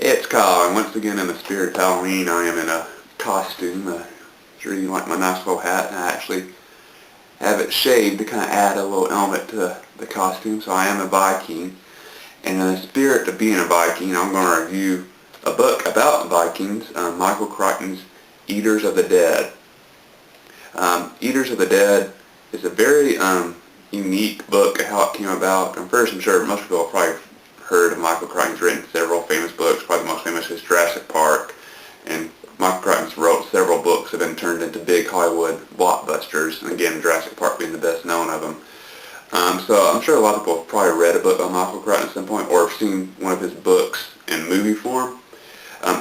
It's Kyle, and once again in the spirit of Halloween, I am in a costume. Sure you like my nice little hat, and I actually have it shaved to kind of add a little element to the costume. So I am a Viking, and in the spirit of being a Viking, I'm going to review a book about Vikings, Michael Crichton's Eaters of the Dead. Eaters of the Dead is a very unique book of how it came about. And first, I'm sure most people have probably heard of Michael Crichton's written several famous books. Probably the most famous is Jurassic Park, and Michael Crichton's wrote several books that have been turned into big Hollywood blockbusters, and again, Jurassic Park being the best known of them. So I'm sure a lot of people have probably read a book by Michael Crichton at some point, or have seen one of his books in movie form.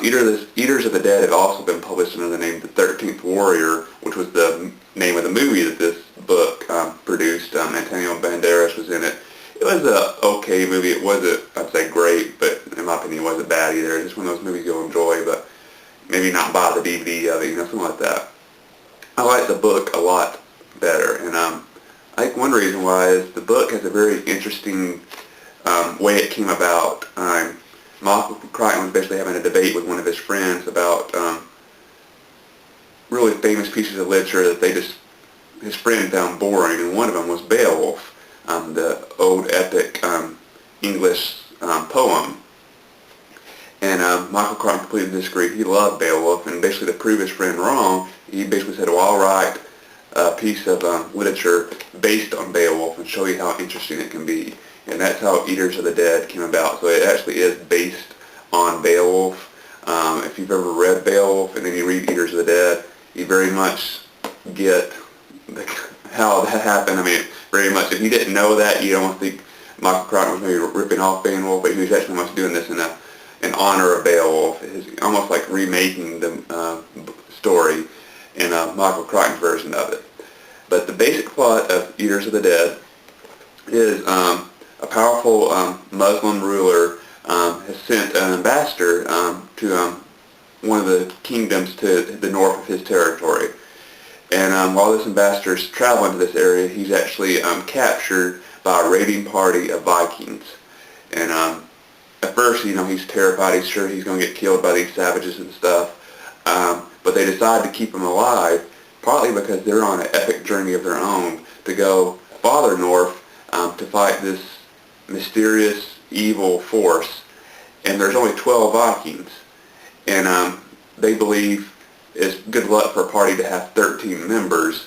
Eaters of the Dead have also been published under the name The 13th Warrior, which was the name of the movie that this book produced. Antonio Banderas was in it. It was a okay movie. It wasn't, I'd say, great, but in my opinion, it wasn't bad either. It's just one of those movies you'll enjoy, but maybe not buy the DVD of it, something like that. I like the book a lot better, and I think one reason why is the book has a very interesting way it came about. Michael Crichton was basically having a debate with one of his friends about really famous pieces of literature that his friend found boring, and one of them was Beowulf, the old epic English poem. And Michael Crichton completely disagreed. He loved Beowulf, and basically to prove his friend wrong, he basically said, well, I'll write a piece of literature based on Beowulf and show you how interesting it can be. And that's how Eaters of the Dead came about. So it actually is based on Beowulf. If you've ever read Beowulf and then you read Eaters of the Dead, you very much get how that happened. I mean, very much, if you didn't know that, you don't think Michael Crichton was maybe ripping off Beowulf, but he was actually almost doing this in honor of Beowulf. It's almost like remaking the story in Michael Crichton's version of it. But the basic plot of Eaters of the Dead is a powerful Muslim ruler has sent an ambassador to one of the kingdoms to the north of his territory. And while this ambassador is traveling to this area, he's actually captured by a raiding party of Vikings. And at first, he's terrified. He's sure he's going to get killed by these savages and stuff. But they decide to keep him alive, partly because they're on an epic journey of their own to go farther north to fight this mysterious evil force. And there's only 12 Vikings. And they believe it's good luck for a party to have 13 members.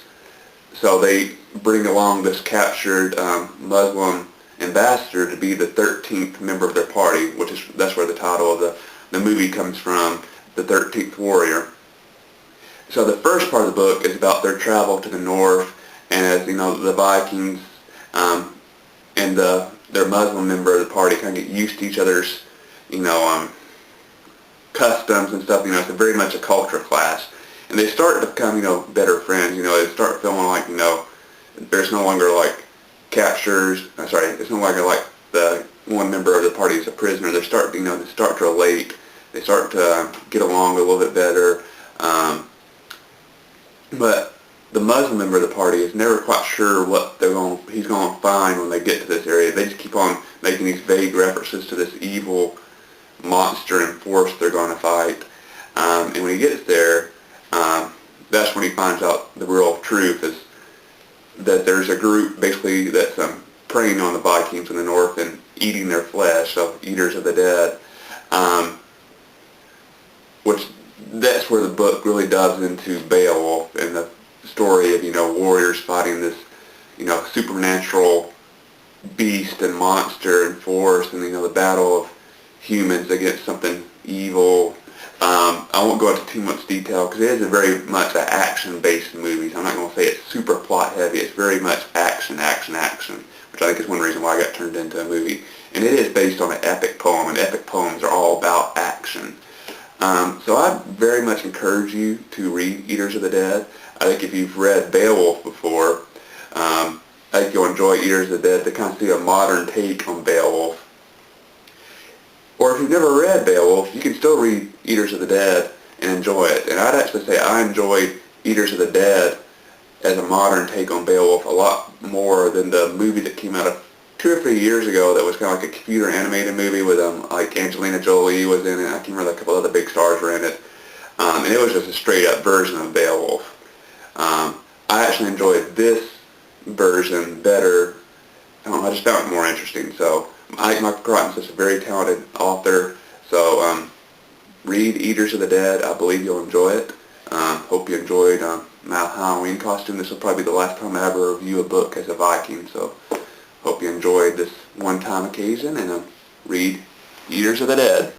So they bring along this captured Muslim ambassador to be the 13th member of their party, that's where the title of the movie comes from, The 13th Warrior. So the first part of the book is about their travel to the north, and as the Vikings and their Muslim member of the party kind of get used to each other's customs and stuff. It's very much a culture clash, and they start to become better friends. They start feeling like there's no longer like captures. It's no longer like the one member of the party is a prisoner. They start to relate. They start to get along a little bit better. But the Muslim member of the party is never quite sure what he's going to find when they get to this area. They just keep on making these vague references to this evil monster and force they're going to fight. And when he gets there, that's when he finds out the real truth is that there's a group basically that's preying on the Vikings in the north and eating their flesh, so Eaters of the Dead. Which that's where the book really dives into Beowulf and the story of warriors fighting this supernatural beast and monster and force, and the battle of humans against something evil. I won't go into too much detail because it is a very much an action-based movie. So I'm not going to say it's super plot-heavy. It's very much action, which I think is one reason why I got turned into a movie. And it is based on an epic poem, and epic poems are all about action. So I very much encourage you to read Eaters of the Dead. I think if you've read Beowulf before, I think you'll enjoy Eaters of the Dead to kind of see a modern take on Beowulf. Or if you've never read Beowulf, you can still read Eaters of the Dead and enjoy it. And I'd actually say I enjoyed Eaters of the Dead as a modern take on Beowulf a lot more than the movie that came out 2 or 3 years ago that was kind of like a computer animated movie with like Angelina Jolie was in it. I can't remember, a couple other big stars were in it. And it was just a straight up version of Beowulf. I actually enjoyed this version better. I don't know, I just found it more interesting. So Michael Crichton's just a very talented author. So read Eaters of the Dead. I believe you'll enjoy it. Hope you enjoyed my Halloween costume. This will probably be the last time I ever review a book as a Viking. So hope you enjoyed this one-time occasion, and read Eaters of the Dead.